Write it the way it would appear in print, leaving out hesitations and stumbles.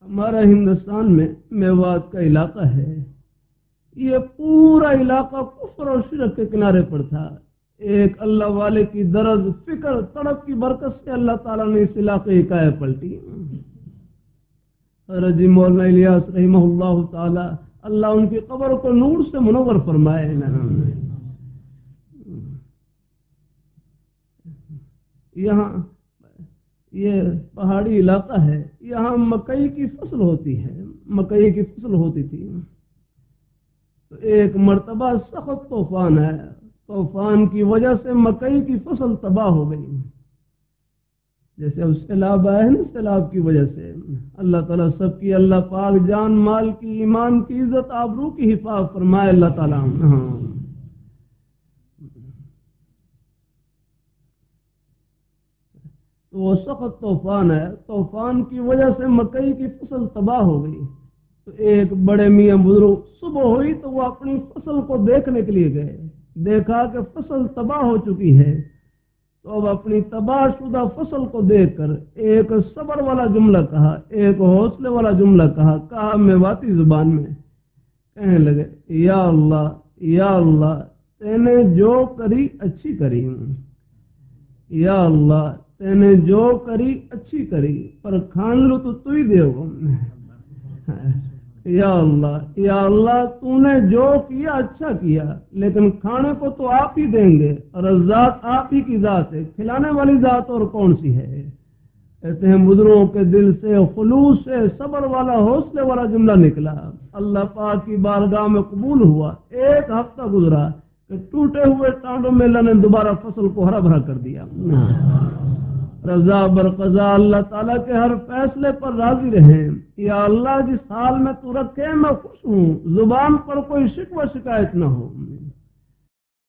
ہمارا ہندوستان میں میوات کا علاقہ ہے، یہ پورا علاقہ کفر اور شرک کے کنارے پر تھا۔ ایک اللہ والے کی درد فکر تڑپ کی برکت سے اللہ تعالیٰ نے اس علاقے کی کائے پلٹی۔ حضرت مولانا الیاس رحمہ اللہ تعالی، اللہ ان کی قبر کو نور سے منور فرمائے۔ یہاں یہ پہاڑی علاقہ ہے، یہاں مکئی کی فصل ہوتی ہے، مکئی کی فصل ہوتی تھی۔ تو ایک مرتبہ سخت طوفان ہے، طوفان کی وجہ سے مکئی کی فصل تباہ ہو گئی۔ جیسے اب سیلاب آئے ہیں نا، سیلاب کی وجہ سے اللہ تعالیٰ سب کی، اللہ پاک جان مال کی، ایمان کی، عزت آبرو کی حفاظت فرمائے اللہ تعالیٰ۔ تو وہ سخت طوفان ہے، طوفان کی وجہ سے مکئی کی فصل تباہ ہو گئی۔ تو ایک بڑے میاں بزرگ صبح ہوئی تو وہ اپنی فصل کو دیکھنے کے لیے گئے، دیکھا کہ فصل تباہ ہو چکی ہے۔ تو اب اپنی تباہ شدہ فصل کو دیکھ کر ایک صبر والا جملہ کہا، ایک حوصلے والا جملہ کہا میواتی زبان میں، کہنے لگے یا اللہ یا اللہ تے نے جو کری اچھی کری، یا اللہ تے نے جو کری اچھی کری، پر کھان لو تو ہی دے گو۔ یا اللہ تو نے جو کیا اچھا کیا، لیکن کھانے کو تو آپ ہی دیں گے، اور ذات آپ ہی کی ذات ہے، کھلانے والی ذات اور کون سی ہے۔ کہتے ہیں بزرگوں کے دل سے خلوص سے صبر والا حوصلے والا جملہ نکلا، اللہ پاک کی بارگاہ میں قبول ہوا۔ ایک ہفتہ گزرا کہ ٹوٹے ہوئے ٹانڈوں میں اللہ نے دوبارہ فصل کو ہرا بھرا کر دیا۔ رضا برقضا اللہ تعالیٰ کے ہر فیصلے پر راضی رہیں۔ یا اللہ جس حال میں تو رکھے میں خوش ہوں، زبان پر کوئی شکوہ شکایت نہ ہو۔